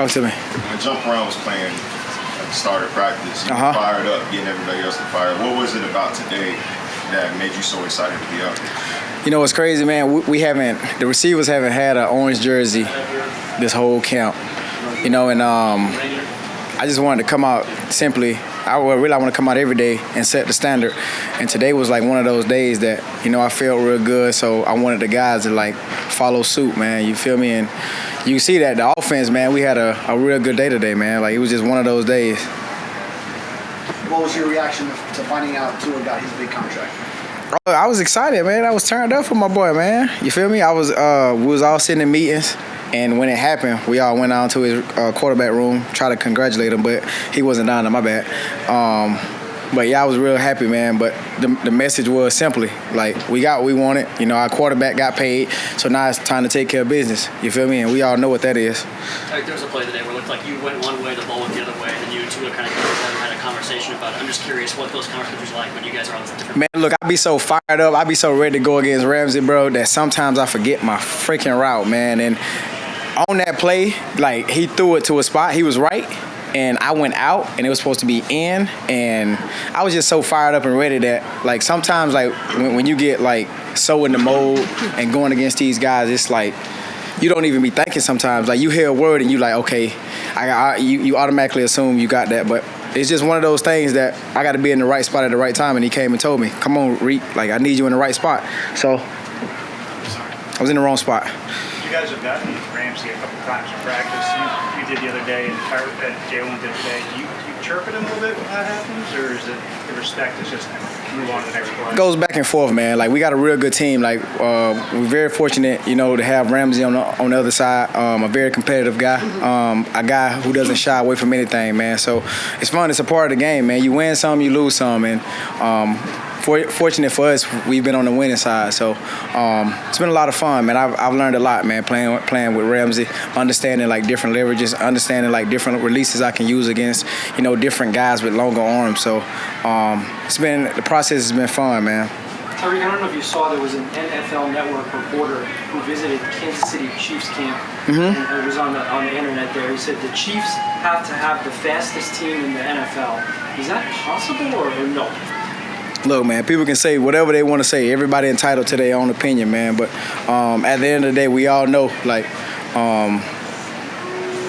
Talk to me. When Jump Around was playing at the start of practice, you were fired up, getting everybody else to fire. What was it about today that made you so excited to be out there? You know what's crazy, man? The receivers haven't had an orange jersey this whole camp. You know, and I just wanted to come out simply. I want to come out every day and set the standard. And today was like one of those days that, you know, I felt real good. So I wanted the guys to like follow suit, man. You feel me? And you see that the offense, man, we had a real good day today, man. Like it was just one of those days. What was your reaction to finding out Tua got his big contract? I was excited, man. I was turned up for my boy, man. You feel me? We was all sitting in meetings. And when it happened, we all went down to his quarterback room, tried to congratulate him, but he wasn't down there, my bad. But, yeah, I was real happy, man. But the message was simply, like, we got what we wanted. You know, our quarterback got paid, so now it's time to take care of business. You feel me? And we all know what that is. There was a play today where it looked like you went one way, the ball went the other way, and then you two kind of had a conversation about it. I'm just curious what those conversations are like when you guys are on different. Man, look, I be so fired up. I be so ready to go against Ramsey, bro, that sometimes I forget my freaking route, man. And on that play, like, he threw it to a spot. He was right, and I went out, and it was supposed to be in. And I was just so fired up and ready that, like, sometimes, like, when you get, like, so in the mode and going against these guys, it's like you don't even be thinking sometimes. Like, you hear a word, and you like, okay, you automatically assume you got that. But it's just one of those things that I got to be in the right spot at the right time. And he came and told me, come on, Reek, like, I need you in the right spot. So I was in the wrong spot. You guys have gotten Ramsey a couple times in practice. You did the other day, and Jalen did today. Do you chirp at him a little bit when that happens, or is it the respect is just move on to the next play? It goes back and forth, man. Like, we got a real good team. Like, we're very fortunate, you know, to have Ramsey on the other side. A very competitive guy, a guy who doesn't shy away from anything, man. So it's fun. It's a part of the game, man. You win some, you lose some, and fortunate for us, we've been on the winning side. So it's been a lot of fun, man. I've learned a lot, man, playing with Ramsey, understanding like different leverages, understanding like different releases I can use against, you know, different guys with longer arms. So the process has been fun, man. Tyreek, I don't know if you saw, there was an NFL Network reporter who visited Kansas City Chiefs camp, and it was on the internet there. He said the Chiefs have to have the fastest team in the NFL. Is that possible or no? Look, man, people can say whatever they want to say. Everybody entitled to their own opinion, man. But at the end of the day, we all know, like,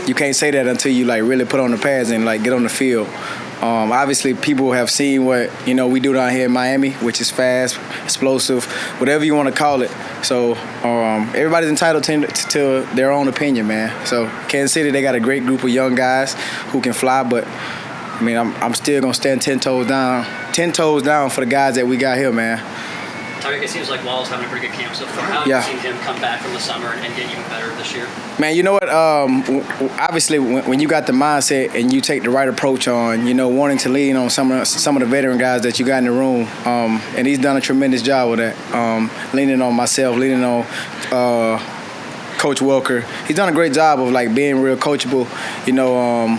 you can't say that until you, like, really put on the pads and, like, get on the field. Obviously, people have seen what, you know, we do down here in Miami, which is fast, explosive, whatever you want to call it. So everybody's entitled to their own opinion, man. So Kansas City, they got a great group of young guys who can fly, but I mean, I'm still going to stand 10 toes down for the guys that we got here, man. Tyreek, it seems like Wall's having a pretty good camp so far. How have you seen him come back from the summer and get even better this year? Man, you know what? Obviously, when you got the mindset and you take the right approach on, you know, wanting to lean on some of the veteran guys that you got in the room, and he's done a tremendous job with that. Leaning on myself, leaning on Coach Welker. He's done a great job of, like, being real coachable, you know,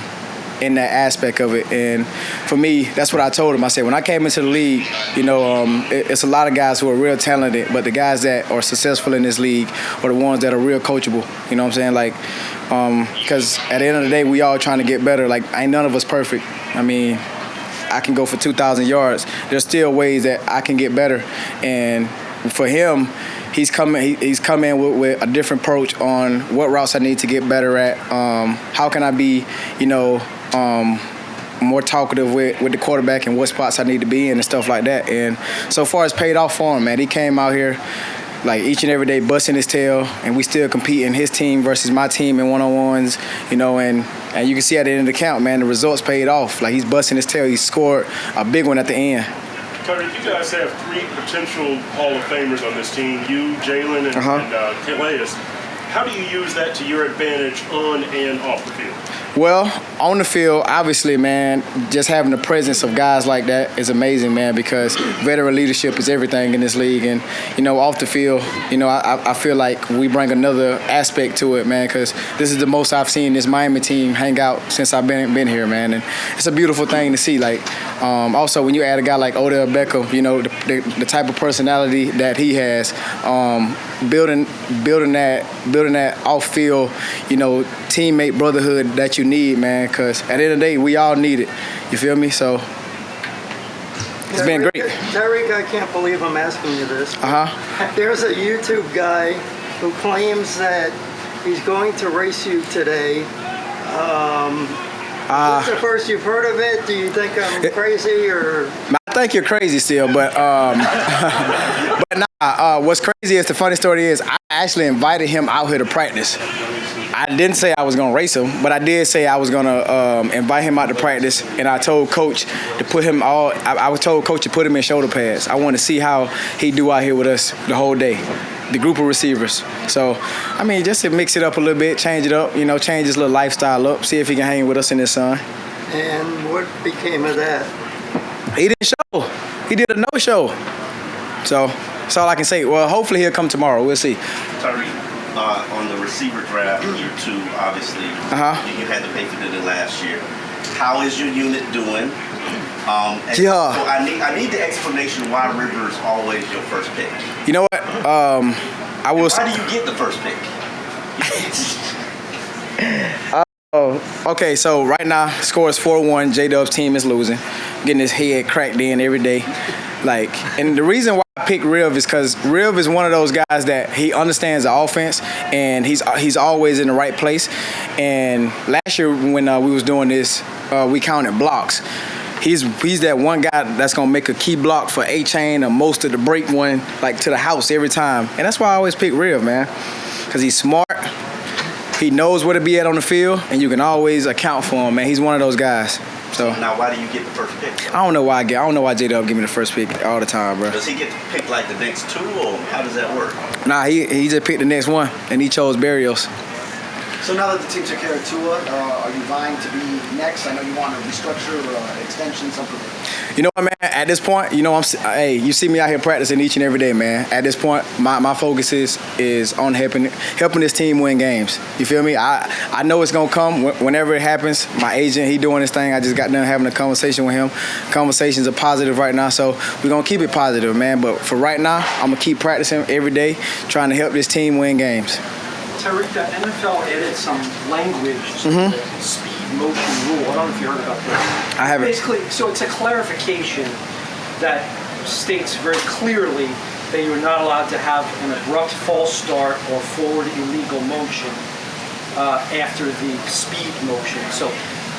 in that aspect of it. And for me, that's what I told him. I said, when I came into the league, you know, it's a lot of guys who are real talented, but the guys that are successful in this league are the ones that are real coachable. You know what I'm saying? Like, because at the end of the day, we all trying to get better. Like, ain't none of us perfect. I mean, I can go for 2,000 yards. There's still ways that I can get better. And for him, he's come in with a different approach on what routes I need to get better at. How can I be, you know, more talkative with the quarterback and what spots I need to be in and stuff like that. And so far, it's paid off for him, man. He came out here like each and every day busting his tail, and we still competing his team versus my team in one-on-ones, you know, and you can see at the end of the count, man, the results paid off. Like, he's busting his tail. He scored a big one at the end. Tyreek, you guys have 3 potential Hall of Famers on this team, you, Jalen, and Calais. How do you use that to your advantage on and off the field? Well, on the field, obviously, man, just having the presence of guys like that is amazing, man, because veteran leadership is everything in this league. And, you know, off the field, you know, I feel like we bring another aspect to it, man, because this is the most I've seen this Miami team hang out since I've been here, man. And it's a beautiful thing to see. Like, also, when you add a guy like Odell Beckham, you know, the type of personality that he has, building that off field, teammate brotherhood that you need, man. Because at the end of the day, we all need it. You feel me? So it's been great. Tyreek, I can't believe I'm asking you this. There's a YouTube guy who claims that he's going to race you today. Is this the first you've heard of it? Do you think I'm crazy or? I think you're crazy still, but what's crazy is the funny story is I actually invited him out here to practice. I didn't say I was gonna race him, but I did say I was gonna invite him out to practice, and I told Coach to put him I was told Coach to put him in shoulder pads. I want to see how he do out here with us the whole day, the group of receivers. So, I mean, just to mix it up a little bit, change it up, change his little lifestyle up, see if he can hang with us in the sun. And what became of that? He didn't show. He did a no-show. So that's all I can say. Well, hopefully he'll come tomorrow. We'll see. Tyreek, on the receiver draft, year 2, obviously, you had to pay for it last year. How is your unit doing? So I need the explanation why River is always your first pick. You know what? Why do you get the first pick? Okay, so right now, score is 4-1. J-Dub's team is losing. Getting his head cracked in every day. And the reason why I picked Riv is because Riv is one of those guys that he understands the offense, and he's always in the right place. And last year when we was doing this, we counted blocks. He's that one guy that's gonna make a key block for A-Chain or most of the break one, to the house every time. And that's why I always pick Riv, man, because he's smart. He knows where to be at on the field, and you can always account for him, man. He's one of those guys. So now, why do you get the first pick? I don't know why J-Dub give me the first pick all the time, bro. Does he get to pick the next 2, or how does that work? Nah, he just picked the next one, and he chose Barrios. So now that the team took care of Tua, are you vying to be next? I know you want to restructure or extension, something. You know what, man? At this point, you see me out here practicing each and every day, man. At this point, my focus is on helping this team win games. You feel me? I know it's gonna come whenever it happens. My agent, he doing his thing. I just got done having a conversation with him. Conversations are positive right now, so we're gonna keep it positive, man. But for right now, I'm gonna keep practicing every day, trying to help this team win games. Tyreek, the NFL added some language to the speed motion rule. I don't know if you heard about this. I haven't. Basically, so it's a clarification that states very clearly that you're not allowed to have an abrupt false start or forward illegal motion after the speed motion. So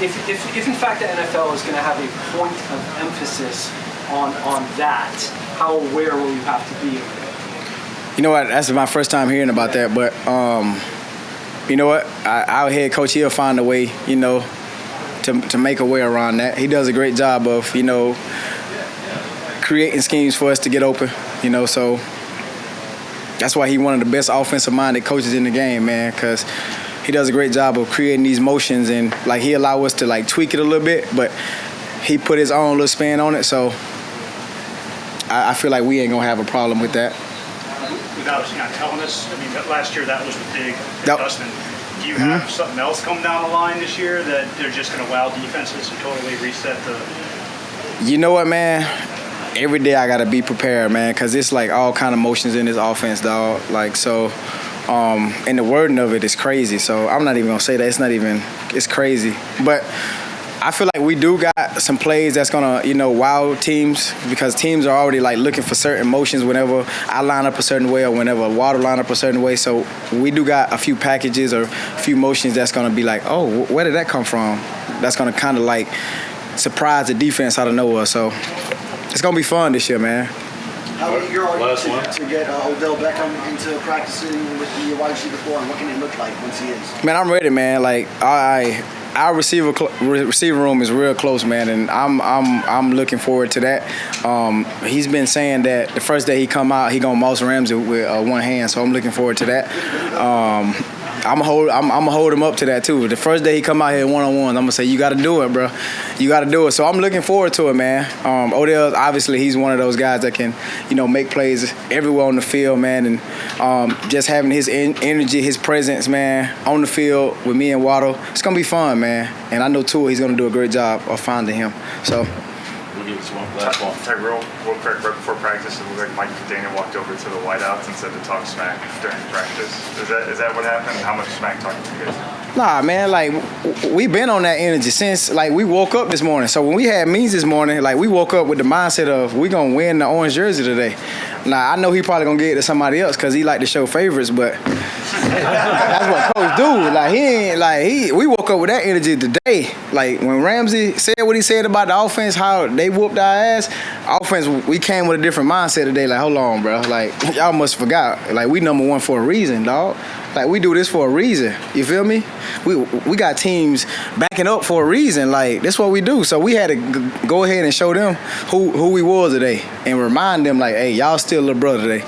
if in fact the NFL is going to have a point of emphasis on that, how aware will you have to be of it? You know what? That's my first time hearing about that, but you know what? Our head coach, he'll find a way, to make a way around that. He does a great job of, creating schemes for us to get open, so that's why he's one of the best offensive-minded coaches in the game, man, because he does a great job of creating these motions, and, he allow us to, tweak it a little bit, but he put his own little spin on it, so I feel like we ain't going to have a problem with that. Without telling us, that last year that was the big adjustment. Do you have something else come down the line this year that they're just going to wow defenses and totally reset the? You know what, man? Every day I gotta be prepared, man, because it's all kind of motions in this offense, dog. And the wording of it is crazy. So I'm not even gonna say that. It's crazy. But I feel like we do got some plays that's gonna, wow teams, because teams are already looking for certain motions whenever I line up a certain way or whenever Water line up a certain way. So we do got a few packages or a few motions that's gonna be oh, where did that come from? That's gonna kind of surprise the defense out of nowhere. So it's gonna be fun this year, man. How eager are you to get Odell Beckham into practicing with the wide receiver core, and what can it look like once he is? Man, I'm ready, man. Our receiver room is real close, man, and I'm looking forward to that. He's been saying that the first day he come out, he gonna mouse Ramsey with one hand, so I'm looking forward to that. I'm gonna hold him up to that too. The first day he come out here one-on-one, I'm gonna say, you gotta do it, bro. You gotta do it. So I'm looking forward to it, man. Odell, obviously, he's one of those guys that can, make plays everywhere on the field, man. And just having his energy, his presence, man, on the field with me and Waddle, it's gonna be fun, man. And I know Tua, he's gonna do a great job of finding him. So. to get this last one. Tyrell, real quick, right before practice, it looked like Mike McDaniel walked over to the whiteouts and said to talk smack during practice. Is that what happened? How much smack talking did you guys do? Nah, man, like, we been on that energy since, like, we woke up this morning. So when we had meetings this morning, like, we woke up with the mindset of we going to win the orange jersey today. Now, I know he probably going to get it to somebody else because he like to show favorites, but that's what coach do. Like, we woke up with that energy today. Like, when Ramsey said what he said about the offense, how they whooped our ass, offense, we came with a different mindset today. Like, hold on, bro. Like, y'all must forgot. Like, we number one for a reason, dog. Like, we do this for a reason. You feel me? We got teams backing up for a reason. Like, that's what we do. So we had to go ahead and show them who we was today and remind them, like, hey, y'all still little brother today.